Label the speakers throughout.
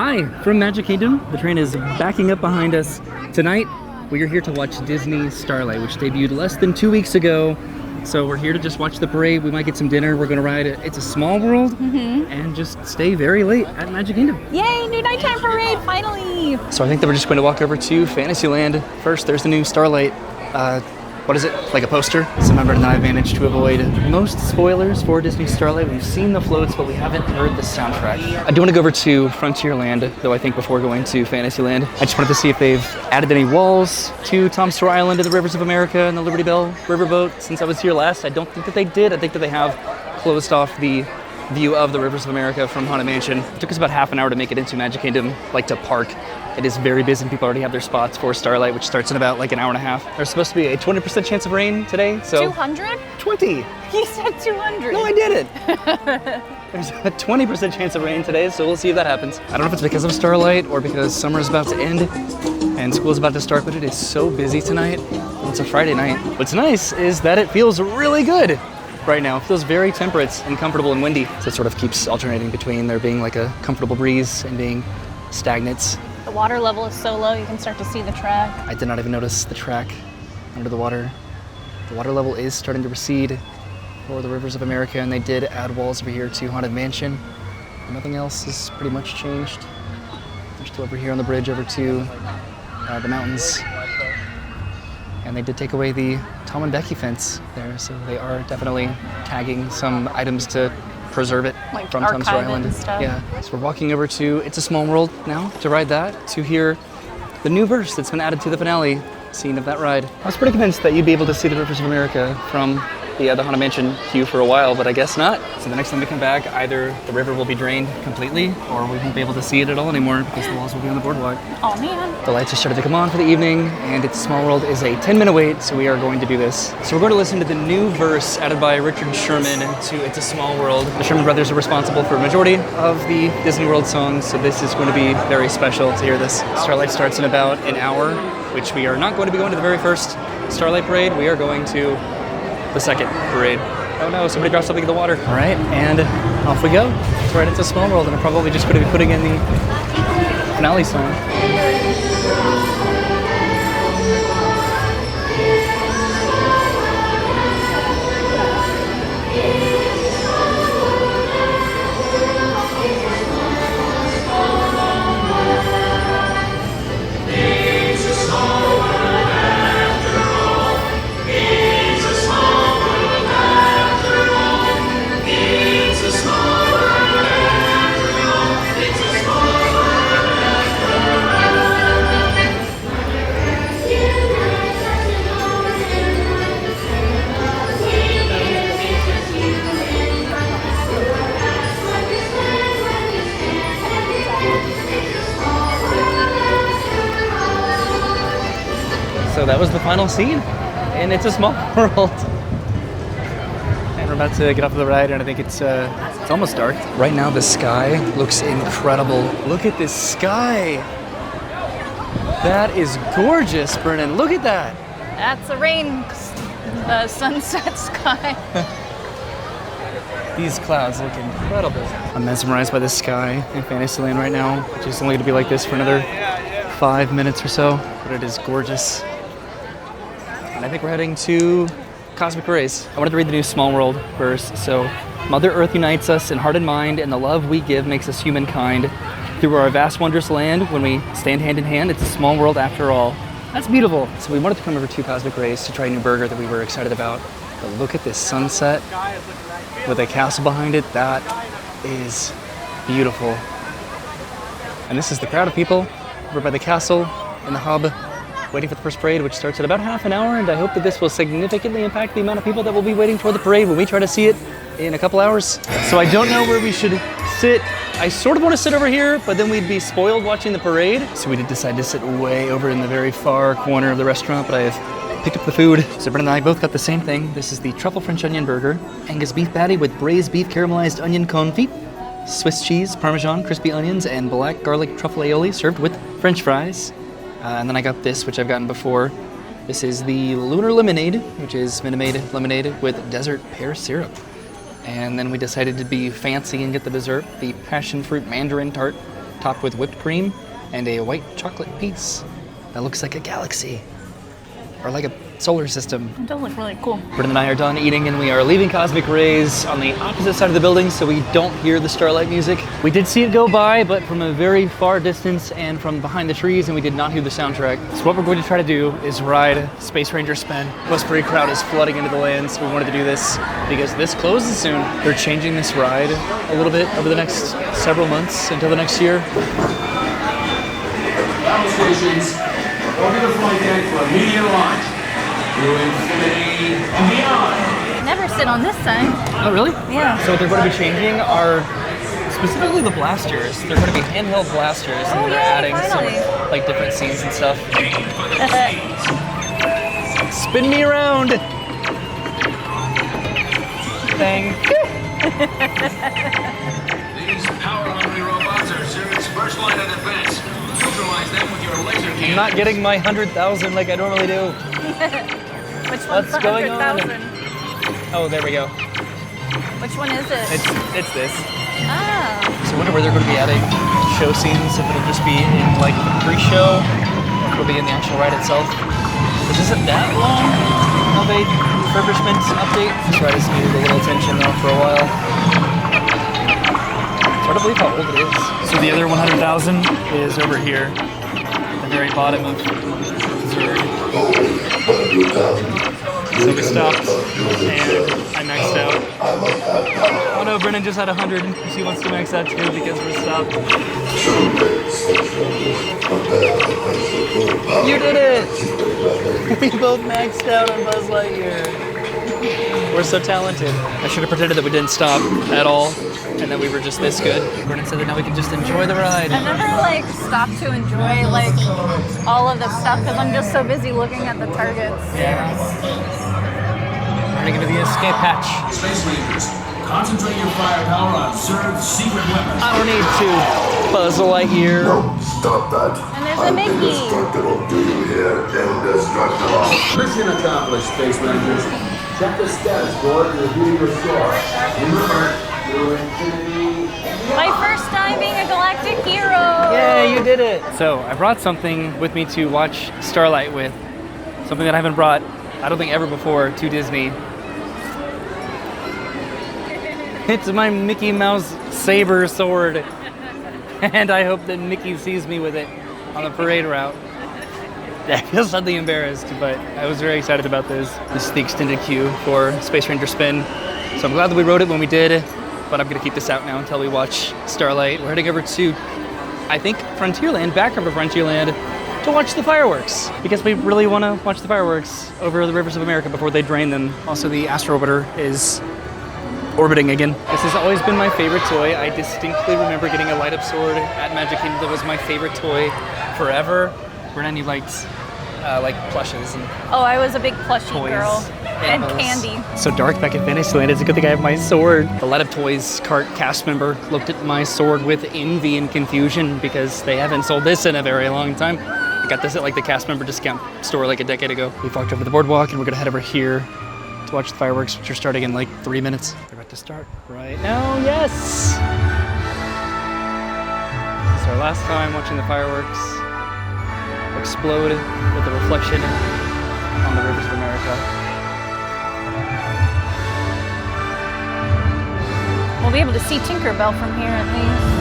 Speaker 1: Hi, from Magic Kingdom. The train is backing up behind us. Tonight, we are here to watch Disney Starlight, which debuted less than 2 weeks ago. So we're here to just watch the parade. We might get some dinner. We're gonna ride It's a Small World and just stay very late at Magic Kingdom.
Speaker 2: Yay, new nighttime parade, finally!
Speaker 1: So I think that we're just going to walk over to Fantasyland. First, there's the new Starlight. What is it? Like a poster? So remember that I've managed to avoid most spoilers for Disney Starlight. We've seen the floats, but we haven't heard the soundtrack. I do want to go over to Frontierland, though I think before going to Fantasyland. I just wanted to see if they've added any walls to Tom Sawyer Island, to the Rivers of America, and the Liberty Bell riverboat. Since I was here last, I don't think that they did. I think that they have closed off the view of the Rivers of America from Haunted Mansion. It took us about half an hour to make it into Magic Kingdom, like to park. It is very busy and people already have their spots for Starlight, which starts in about like an hour and a half. There's supposed to be a 20% chance of rain today, so...
Speaker 2: 200?
Speaker 1: 20!
Speaker 2: He said 200.
Speaker 1: No, I did it! There's a 20% chance of rain today, so we'll see if that happens. I don't know if it's because of Starlight or because summer's about to end and school's about to start, but it is so busy tonight. It's a Friday night. What's nice is that it feels really good right now. It feels very temperate and comfortable and windy. So it sort of keeps alternating between there being like a comfortable breeze and being stagnant.
Speaker 2: The water level is so low you can start to see the track.
Speaker 1: I did not even notice the track under the water. The water level is starting to recede for the Rivers of America, and they did add walls over here to Haunted Mansion. And nothing else has pretty much changed. They're still over here on the bridge over to the mountains. And they did take away the Tom and Becky fence there, so they are definitely tagging some items to preserve it
Speaker 2: like
Speaker 1: from Tom Sawyer Island.
Speaker 2: And stuff.
Speaker 1: Yeah, so we're walking over to It's a Small World now to ride that, to hear the new verse that's been added to the finale scene of that ride. I was pretty convinced that you'd be able to see the Rivers of America from the Haunted Mansion queue for a while, but I guess not. So the next time we come back, either the river will be drained completely or we won't be able to see it at all anymore because the walls will be on the boardwalk.
Speaker 2: Oh man.
Speaker 1: The lights have started to come on for the evening, and It's a Small World is a 10-minute wait, so we are going to do this. So we're going to listen to the new verse added by Richard Sherman to It's a Small World. The Sherman brothers are responsible for a majority of the Disney World songs, so this is going to be very special to hear this. Starlight starts in about an hour, which we are not going to be going to the very first Starlight parade. We are going to the second parade. Oh no, somebody dropped something in the water. All right, and off we go. It's right into Small World, and I'm probably just going to be putting in the finale song. So that was the final scene, and It's a Small World. And we're about to get off of the ride, and I think it's almost dark. Right now, the sky looks incredible. Look at this sky. That is gorgeous, Brennan. Look at that.
Speaker 2: That's the sunset sky.
Speaker 1: These clouds look incredible. I'm mesmerized by the sky in Fantasyland right now, which is only going to be like this for another 5 minutes or so, but it is gorgeous. And I think we're heading to Cosmic Rays. I wanted to read the new Small World verse. So, Mother Earth unites us in heart and mind, and the love we give makes us humankind. Through our vast, wondrous land, when we stand hand in hand, it's a small world after all. That's beautiful. So we wanted to come over to Cosmic Rays to try a new burger that we were excited about. But look at this sunset with a castle behind it. That is beautiful. And this is the crowd of people over by the castle in the hub, waiting for the first parade, which starts in about half an hour, and I hope that this will significantly impact the amount of people that will be waiting for the parade when we try to see it in a couple hours. So I don't know where we should sit. I sort of want to sit over here, but then we'd be spoiled watching the parade. So we did decide to sit way over in the very far corner of the restaurant, but I have picked up the food. So Brennan and I both got the same thing. This is the truffle French onion burger, Angus beef patty with braised beef caramelized onion confit, Swiss cheese, Parmesan, crispy onions, and black garlic truffle aioli served with French fries. And then I got this, which I've gotten before. This is the Lunar Lemonade, which is Minute Maid lemonade with desert pear syrup. And then we decided to be fancy and get the dessert, the passion fruit mandarin tart. topped with whipped cream and a white chocolate piece that looks like a galaxy or like a solar system.
Speaker 2: It does look really cool.
Speaker 1: Brendan and I are done eating and we are leaving Cosmic Rays on the opposite side of the building so we don't hear the Starlight music. We did see it go by, but from a very far distance and from behind the trees, and we did not hear the soundtrack. So what we're going to try to do is ride Space Ranger Spin. The Westbury crowd is flooding into the land, so we wanted to do this because this closes soon. They're changing this ride a little bit over the next several months until the next year.
Speaker 3: Travel stations, over the flight deck for immediate launch. Through infinity and beyond.
Speaker 2: Never sit on this side.
Speaker 1: Oh, really?
Speaker 2: Yeah.
Speaker 1: So what they're going to be changing are specifically the blasters. They're going to be handheld blasters, and
Speaker 2: Oh,
Speaker 1: they're
Speaker 2: yay,
Speaker 1: adding
Speaker 2: finally.
Speaker 1: some like different scenes and stuff. Spin me around. Bang.
Speaker 3: These power-hungry robots are Zurich's first line of defense. Neutralize them with your laser
Speaker 1: I'm
Speaker 3: cannon.
Speaker 1: not getting my 100,000 like I normally do.
Speaker 2: Which one's
Speaker 1: What's going on?
Speaker 2: 100,000?
Speaker 1: Oh, there we go.
Speaker 2: Which one is it?
Speaker 1: It's this.
Speaker 2: Ah.
Speaker 1: So I wonder where they're going to be adding show scenes, if it'll just be in like the pre-show, or if it'll be in the actual ride itself. This isn't that long of a refurbishment update. This ride has needed a little attention though for a while. It's hard to believe how old it is. So the other 100,000 is over here, at the very bottom of Zurich. So we stopped, and I maxed out. Oh no, Brennan just had 100. She wants to max out too because we're stopped. You did it! We both maxed out on Buzz Lightyear. We're so talented. I should have pretended that we didn't stop at all, and that we were just this good. Brennan said that now we can just enjoy the ride.
Speaker 2: I never like stop to enjoy like all of the stuff because I'm just so busy looking at the targets.
Speaker 1: Yeah. Running into the escape hatch.
Speaker 3: Space Rangers, concentrate your firepower on Zurich's secret weapons.
Speaker 1: I don't need to. Buzz Lightyear.
Speaker 4: Stop that.
Speaker 2: And there's a Mickey.
Speaker 4: Indestructible. Do you hear? Indestructible.
Speaker 3: Mission accomplished, Space Rangers. Check the status board and review your score. Remember, through infinity.
Speaker 2: My first time being a galactic hero.
Speaker 1: Yeah, you did it. So I brought something with me to watch Starlight with. Something that I haven't brought, I don't think ever before, to Disney. It's my Mickey Mouse saber sword. And I hope that Mickey sees me with it on the parade route. I feel slightly embarrassed, but I was very excited about this. This is the extended queue for Space Ranger Spin. So I'm glad that we rode it when we did, but I'm gonna keep this out now until we watch Starlight. We're heading over to, I think, Frontierland, back over Frontierland, to watch the fireworks, because we really wanna watch the fireworks over the rivers of America before they drain them. Also, the Astro Orbiter is orbiting again. This has always been my favorite toy. I distinctly remember getting a light-up sword at Magic Kingdom. That was my favorite toy forever. Brennan, you liked like plushes and
Speaker 2: Oh, I was a big plushie
Speaker 1: toys.
Speaker 2: girl. And
Speaker 1: Animals.
Speaker 2: candy.
Speaker 1: So dark back at Fantasyland. It's a good thing I have my sword. The Light Up Toys cart cast member looked at my sword with envy and confusion because they haven't sold this in a very long time. I got this at like the cast member discount store like a decade ago. We walked over the boardwalk and we're gonna head over here to watch the fireworks, which are starting in like 3 minutes. They're about to start right now. Yes! This is our last time watching the fireworks explode with a reflection on the rivers of America.
Speaker 2: We'll be able to see Tinkerbell from here at least.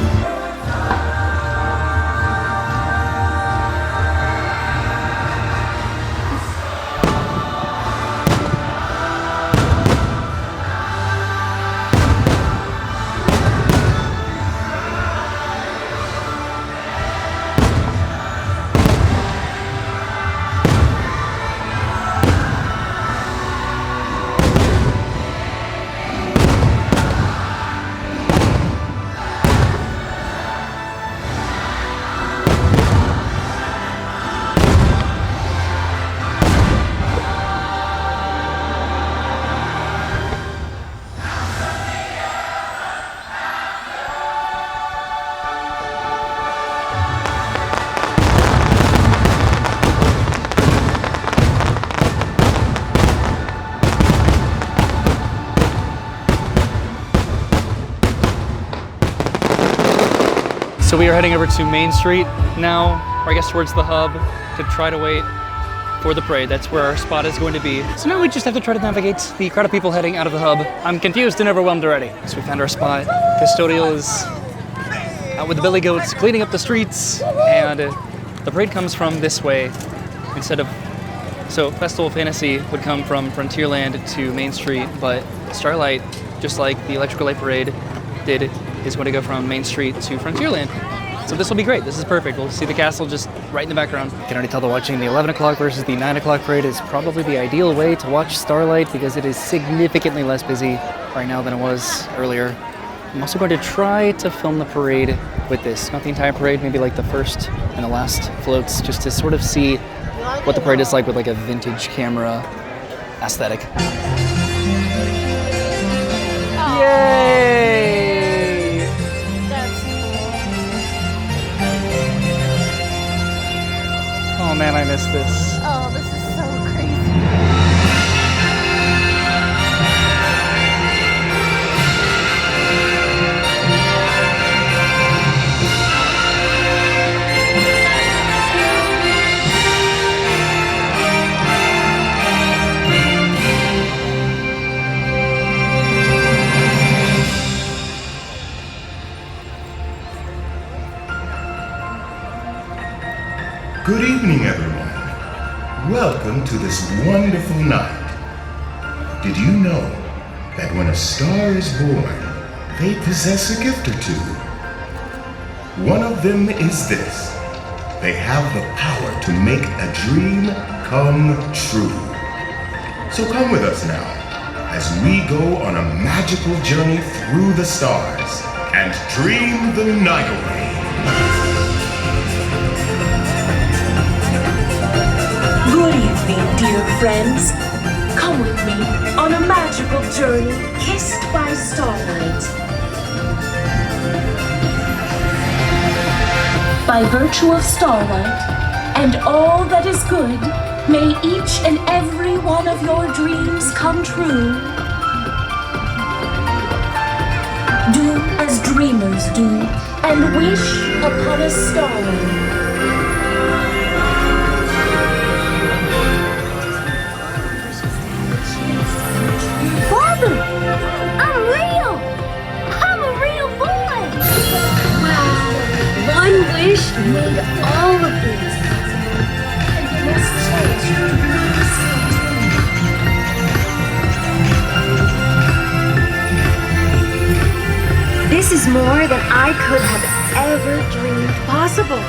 Speaker 1: So we are heading over to Main Street now, or I guess towards the hub, to try to wait for the parade. That's where our spot is going to be. So now we just have to try to navigate the crowd of people heading out of the hub. I'm confused and overwhelmed already. So we found our spot. Custodial is out with the billy goats, cleaning up the streets, and the parade comes from this way instead of. So Festival of Fantasy would come from Frontierland to Main Street, but Starlight, just like the Electrical Light Parade did, is going to go from Main Street to Frontierland. So this will be great. This is perfect. We'll see the castle just right in the background. You can already tell that watching the 11 o'clock versus the 9 o'clock parade is probably the ideal way to watch Starlight because it is significantly less busy right now than it was earlier. I'm also going to try to film the parade with this. Not the entire parade, maybe like the first and the last floats, just to sort of see what the parade is like with like a vintage camera aesthetic.
Speaker 2: Oh.
Speaker 1: Yay!
Speaker 2: That's cool.
Speaker 1: Oh man, I missed this.
Speaker 2: Oh, this is so crazy.
Speaker 5: Good evening, everyone. Welcome to this wonderful night. Did you know that when a star is born, they possess a gift or two? One of them is this. They have the power to make a dream come true. So come with us now, as we go on a magical journey through the stars and dream the night away.
Speaker 6: Good evening, dear friends. Come with me on a magical journey kissed by starlight. By virtue of starlight and all that is good, may each and every one of your dreams come true. Do as dreamers do and wish upon a star.
Speaker 7: I'm real! I'm a real boy! Wow! One wish made all of this. This is more than I could have ever dreamed possible.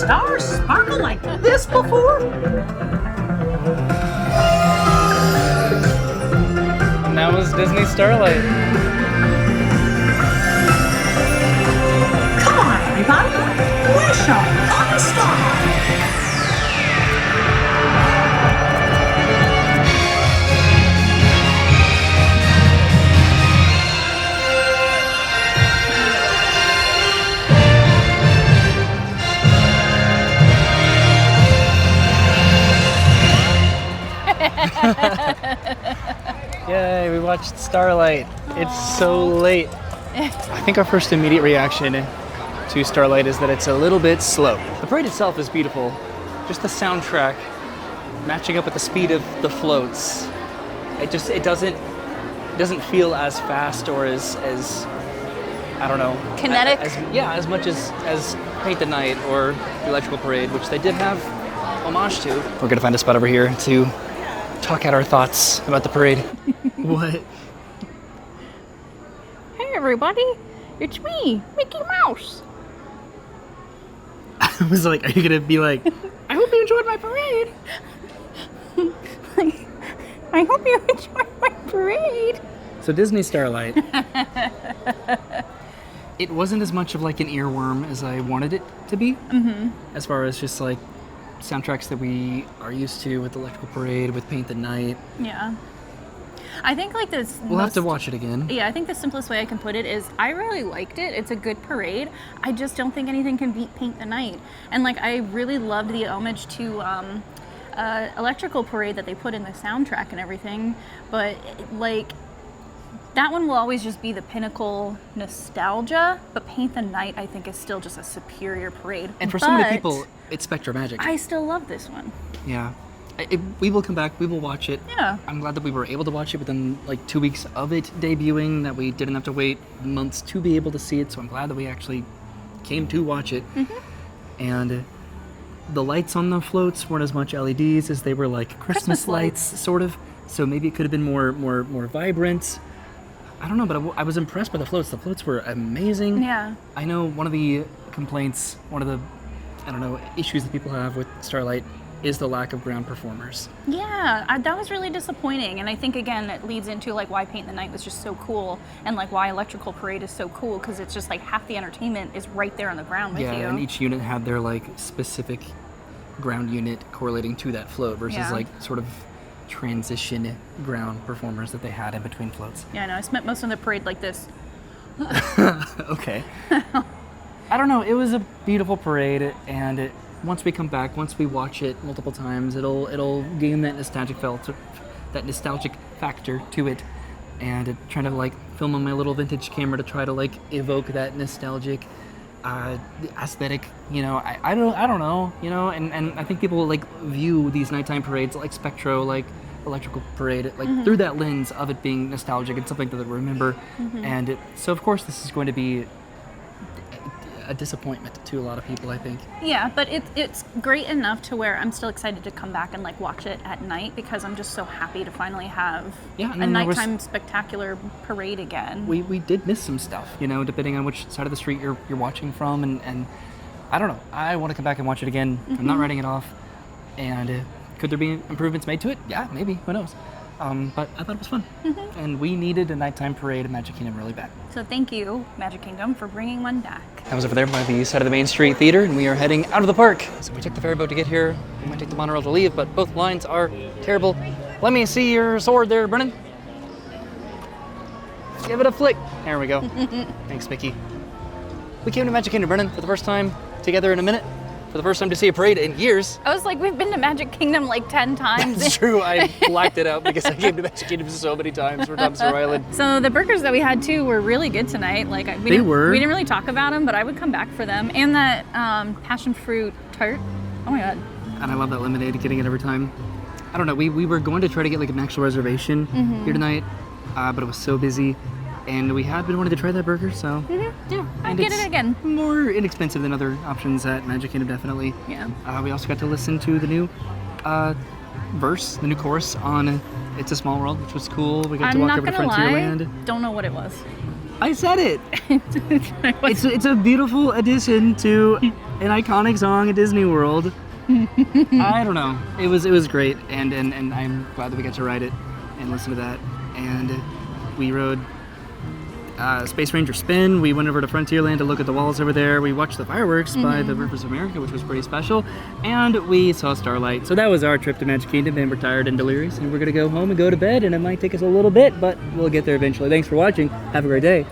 Speaker 8: stars sparkle like this before?
Speaker 1: And that was Disney Starlight.
Speaker 8: Come on, everybody. Wish on a star.
Speaker 1: Yay, we watched Starlight. It's so late. I think our first immediate reaction to Starlight is that it's a little bit slow. The parade itself is beautiful. Just the soundtrack matching up with the speed of the floats. It doesn't feel as fast or as I don't know.
Speaker 2: Kinetic?
Speaker 1: As much as Paint the Night or the Electrical Parade, which they did have homage to. We're gonna find a spot over here to talk out our thoughts about the parade. What?
Speaker 2: Hey everybody, it's me, Mickey Mouse.
Speaker 1: I was like, are you gonna be like, I hope you enjoyed my parade?
Speaker 2: I hope you enjoyed my parade.
Speaker 1: So Disney Starlight, it wasn't as much of like an earworm as I wanted it to be. Mm-hmm. As far as just like soundtracks that we are used to with Electrical Parade, with Paint the Night.
Speaker 2: Yeah. I think like this.
Speaker 1: We'll have to watch it again.
Speaker 2: Yeah, I think the simplest way I can put it is I really liked it. It's a good parade. I just don't think anything can beat Paint the Night. And like I really loved the homage to Electrical Parade that they put in the soundtrack and everything. But like that one will always just be the pinnacle nostalgia. But Paint the Night I think is still just a superior parade.
Speaker 1: And for so many people, it's Spectra Magic.
Speaker 2: I still love this one.
Speaker 1: Yeah. We will come back. We will watch it.
Speaker 2: Yeah.
Speaker 1: I'm glad that we were able to watch it within like 2 weeks of it debuting, that we didn't have to wait months to be able to see it. So I'm glad that we actually came to watch it. Mm-hmm. And the lights on the floats weren't as much LEDs as they were like Christmas lights, sort of. So maybe it could have been more vibrant. I don't know, but I was impressed by the floats. The floats were amazing.
Speaker 2: Yeah.
Speaker 1: I know one of the complaints, one of the, I don't know, issues that people have with Starlight is the lack of ground performers.
Speaker 2: Yeah, that was really disappointing, and I think again it leads into like why Paint the Night was just so cool, and like why Electrical Parade is so cool, because it's just like half the entertainment is right there on the ground with you.
Speaker 1: Yeah, and each unit had their like specific ground unit correlating to that float versus like sort of transition ground performers that they had in between floats.
Speaker 2: Yeah, I know. I spent most of the parade like this.
Speaker 1: Okay. I don't know. It was a beautiful parade, and once we come back, once we watch it multiple times, it'll gain that nostalgic factor to it, and trying to like film on my little vintage camera to try to like evoke that nostalgic aesthetic. You know, I don't know. You know, and I think people like view these nighttime parades like Spectro, like Electrical Parade, like through that lens of it being nostalgic and something that they remember. And so of course this is going to be a disappointment to a lot of people, I think.
Speaker 2: Yeah, but it's great enough to where I'm still excited to come back and like watch it at night, because I'm just so happy to finally have a nighttime spectacular parade again.
Speaker 1: We did miss some stuff, you know, depending on which side of the street you're watching from, and I don't know. I want to come back and watch it again. I'm not writing it off. And could there be improvements made to it? Yeah, maybe. Who knows? But I thought it was fun. And we needed a nighttime parade at Magic Kingdom really bad.
Speaker 2: So thank you, Magic Kingdom, for bringing one back.
Speaker 1: I was over there by the side of the Main Street Theater, and we are heading out of the park. So we took the ferry boat to get here. We might take the monorail to leave, but both lines are terrible. Let me see your sword there, Brennan. Give it a flick. There we go. Thanks, Mickey. We came to Magic Kingdom, Brennan, for the first time together in a minute. For the first time to see a parade in years.
Speaker 2: I was like, we've been to Magic Kingdom like 10 times.
Speaker 1: That's true. I blacked it out because I came to Magic Kingdom so many times for Tom Sawyer Island.
Speaker 2: So the burgers that we had too were really good tonight. Like we didn't really talk about them, but I would come back for them. And that passion fruit tart. Oh my god.
Speaker 1: And I love that lemonade. Getting it every time. I don't know. We were going to try to get like an actual reservation here tonight, but it was so busy. And we had been wanting to try that burger, so...
Speaker 2: Yeah, I'd get it again.
Speaker 1: More inexpensive than other options at Magic Kingdom, definitely.
Speaker 2: Yeah.
Speaker 1: We also got to listen to the new verse, the new chorus on It's a Small World, which was cool. We got to walk over to Frontierland.
Speaker 2: Don't know what it was.
Speaker 1: I said it! It's a beautiful addition to an iconic song at Disney World. I don't know. It was great, and I'm glad that we got to ride it and listen to that. And we rode Space Ranger Spin. We went over to Frontierland to look at the walls over there. We watched the fireworks by the Rivers of America, which was pretty special. And we saw Starlight. So that was our trip to Magic Kingdom, and we're tired and delirious. And we're going to go home and go to bed. And it might take us a little bit, but we'll get there eventually. Thanks for watching. Have a great day.